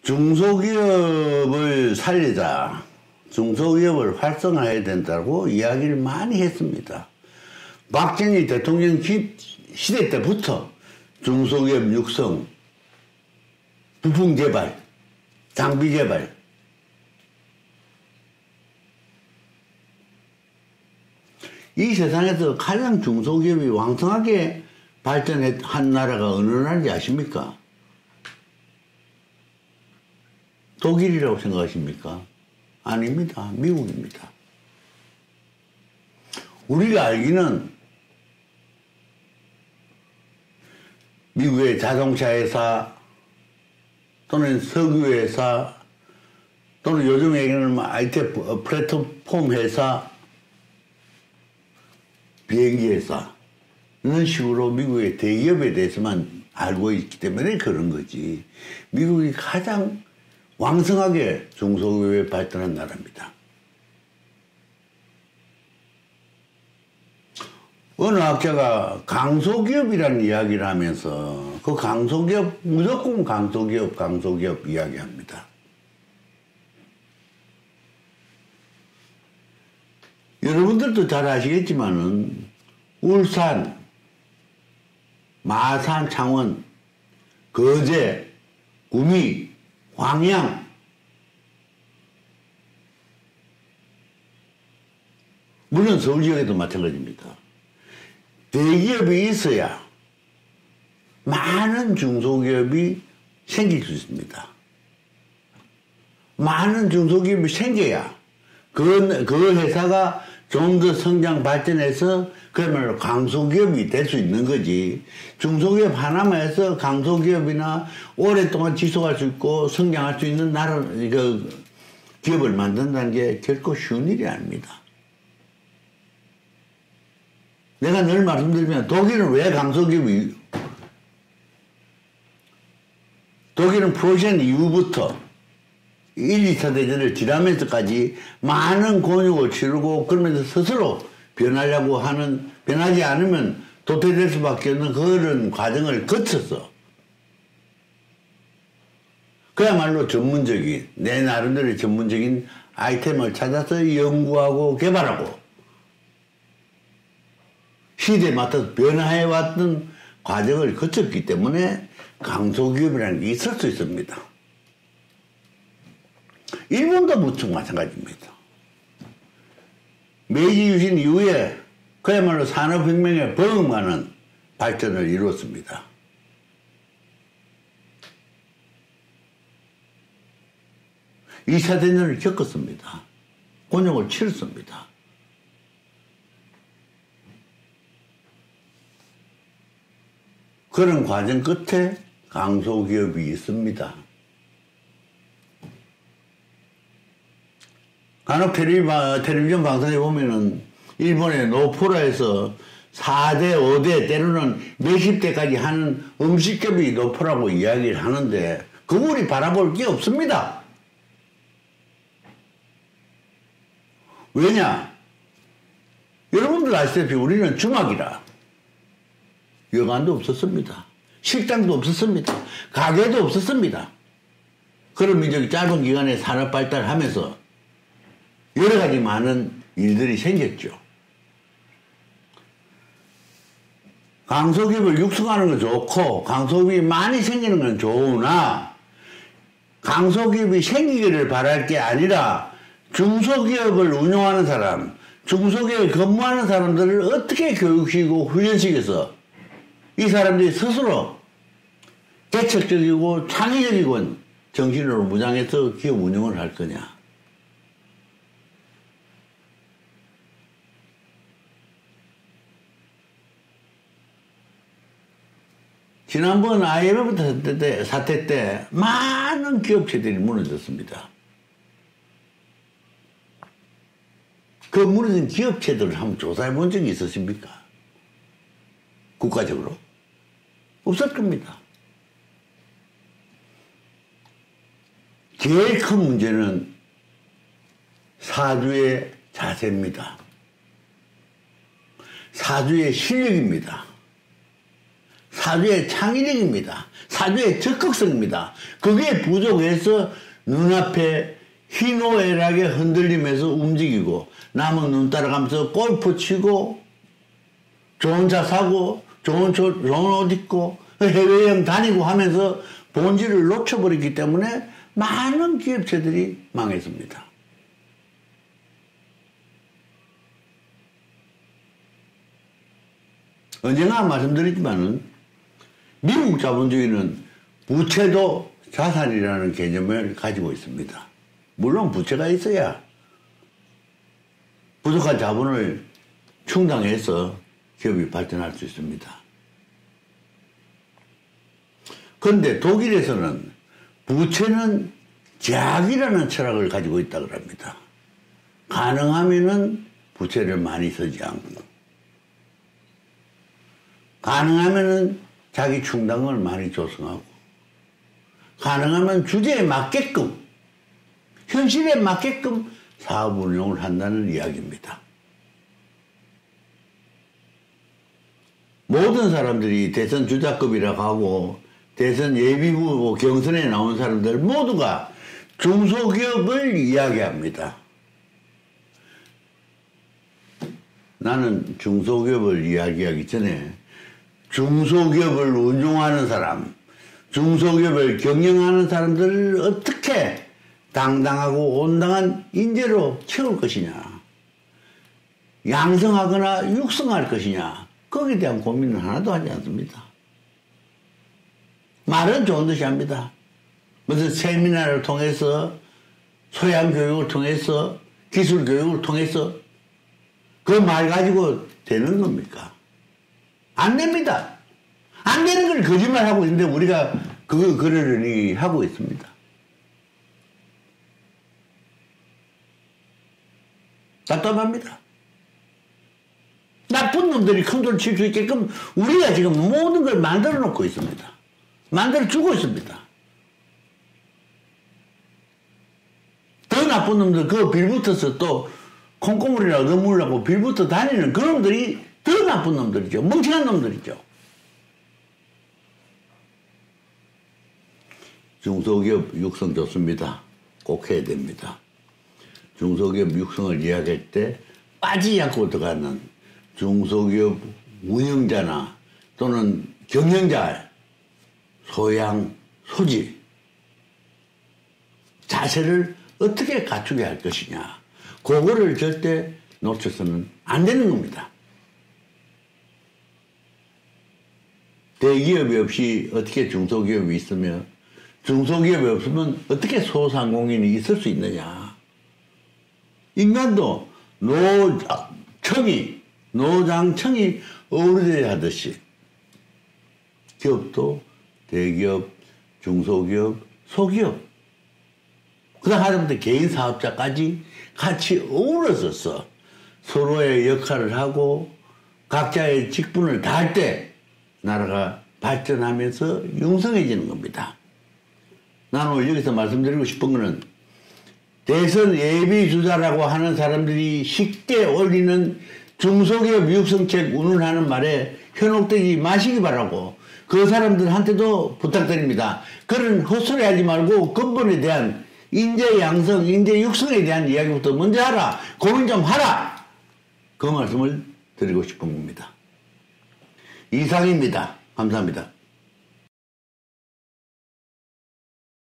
중소기업을 살리자, 중소기업을 활성화해야 된다고 이야기를 많이 했습니다. 박정희 대통령 시대 때부터 중소기업 육성, 부품 개발, 장비 개발, 이 세상에서 가장 중소기업이 왕성하게 발전한 나라가 어느 나라인지 아십니까? 독일이라고 생각하십니까? 아닙니다. 미국입니다. 우리가 알기는 미국의 자동차 회사 또는 석유 회사 또는 요즘 얘기는 IT 플랫폼 회사, 비행기 회사 이런 식으로 미국의 대기업에 대해서만 알고 있기 때문에 그런 거지. 미국이 가장 왕성하게 중소기업에 발전한 나라입니다. 어느 학자가 강소기업이라는 이야기를 하면서 그 강소기업, 무조건 강소기업 이야기합니다. 여러분들도 잘 아시겠지만은 울산, 마산, 창원, 거제, 구미, 광양 물론 서울 지역에도 마찬가지입니다. 대기업이 있어야 많은 중소기업이 생길 수 있습니다. 많은 중소기업이 생겨야 그 회사가 좀 더 성장 발전해서 그야말로 강소기업이 될 수 있는 거지. 중소기업 하나만 해서 강소기업이나 오랫동안 지속할 수 있고 성장할 수 있는 기업을 만든다는 게 결코 쉬운 일이 아닙니다. 내가 늘 말씀드리면 독일은 왜 강소기업이, 독일은 프로이센 이후부터 1, 2차 대전을 지나면서까지 많은 곤욕을 치르고 그러면서 스스로 변하지 않으면 도태될 수밖에 없는 그런 과정을 거쳤어. 그야말로 전문적인, 내 나름대로의 전문적인 아이템을 찾아서 연구하고 개발하고 시대에 맞춰서 변화해왔던 과정을 거쳤기 때문에 강소기업이라는 게 있을 수 있습니다. 일본도 무척 마찬가지입니다. 메이지 유신 이후에 그야말로 산업혁명에 버금가는 발전을 이루었습니다. 이 차 대전을 겪었습니다. 곤욕을 치렀습니다. 그런 과정 끝에 강소기업이 있습니다. 간혹 텔레비전 방송에 보면은 일본의 노포라에서 4대, 5대, 때로는 몇십 대까지 하는 음식점이 노포라고 이야기를 하는데 그분이 바라볼 게 없습니다. 왜냐? 여러분들 아시다시피 우리는 중학이라 여관도 없었습니다. 식당도 없었습니다. 가게도 없었습니다. 그런 민족이 짧은 기간에 산업 발달하면서 여러 가지 많은 일들이 생겼죠. 강소기업을 육성하는 건 좋고 강소기업이 많이 생기는 건 좋으나 강소기업이 생기기를 바랄 게 아니라 중소기업을 운영하는 사람, 중소기업에 근무하는 사람들을 어떻게 교육시키고 훈련시켜서 이 사람들이 스스로 개척적이고 창의적이고 정신으로 무장해서 기업 운영을 할 거냐. 지난번 IMF 사태 때 많은 기업체들이 무너졌습니다. 그 무너진 기업체들을 한번 조사해 본 적이 있으십니까? 국가적으로? 없을 겁니다. 제일 큰 문제는 사주의 자세입니다. 사주의 실력입니다. 사주의 창의력입니다. 사주의 적극성입니다. 그게 부족해서 눈앞에 희노애락에 흔들리면서 움직이고 남은 눈 따라가면서 골프 치고 좋은 차 사고 좋은 옷 입고 해외여행 다니고 하면서 본질을 놓쳐버렸기 때문에 많은 기업체들이 망했습니다. 언젠가 말씀드렸지만은 미국 자본주의는 부채도 자산이라는 개념을 가지고 있습니다. 물론 부채가 있어야 부족한 자본을 충당해서 기업이 발전할 수 있습니다. 그런데 독일에서는 부채는 제약이라는 철학을 가지고 있다고 합니다. 가능하면은 부채를 많이 쓰지 않고 가능하면은 자기 충당을 많이 조성하고 가능하면 주제에 맞게끔 현실에 맞게끔 사업 운영을 한다는 이야기입니다. 모든 사람들이 대선 주자급이라고 하고 대선 예비후보 경선에 나온 사람들 모두가 중소기업을 이야기합니다. 나는 중소기업을 이야기하기 전에 중소기업을 운용하는 사람, 중소기업을 경영하는 사람들을 어떻게 당당하고 온당한 인재로 채울 것이냐, 양성하거나 육성할 것이냐, 거기에 대한 고민은 하나도 하지 않습니다. 말은 좋은 듯이 합니다. 무슨 세미나를 통해서 소양 교육을 통해서 기술 교육을 통해서 그 말 가지고 되는 겁니까? 안 됩니다. 안 되는 걸 거짓말하고 있는데 우리가 그러려니 하고 있습니다. 답답합니다. 나쁜 놈들이 큰 돈 칠 수 있게끔 우리가 지금 모든 걸 만들어 놓고 있습니다. 만들어 주고 있습니다. 더 나쁜 놈들 그거 빌붙어서 또 콩고물이나 얻어먹으려고 빌붙어 다니는 그런 놈들이 더 나쁜 놈들이죠. 멍청한 놈들이죠. 중소기업 육성 좋습니다. 꼭 해야 됩니다. 중소기업 육성을 이야기할 때 빠지지 않고 들어가는 중소기업 운영자나 또는 경영자 소양, 소질, 자세를 어떻게 갖추게 할 것이냐. 그거를 절대 놓쳐서는 안 되는 겁니다. 대기업이 없이 어떻게 중소기업이 있으며 중소기업이 없으면 어떻게 소상공인이 있을 수 있느냐. 인간도 노장청이 어우러져야 하듯이 기업도 대기업, 중소기업, 소기업 그다음 하다못해 개인 사업자까지 같이 어우러져서 서로의 역할을 하고 각자의 직분을 다할 때 나라가 발전하면서 융성해지는 겁니다. 나는 오늘 여기서 말씀드리고 싶은 거는 대선 예비주자라고 하는 사람들이 쉽게 올리는 중소기업 육성책 운운하는 말에 현혹되지 마시기 바라고 그 사람들한테도 부탁드립니다. 그런 헛소리 하지 말고 근본에 대한 인재 양성, 인재 육성에 대한 이야기부터 먼저 하라. 고민 좀 하라. 그 말씀을 드리고 싶은 겁니다. 이상입니다. 감사합니다.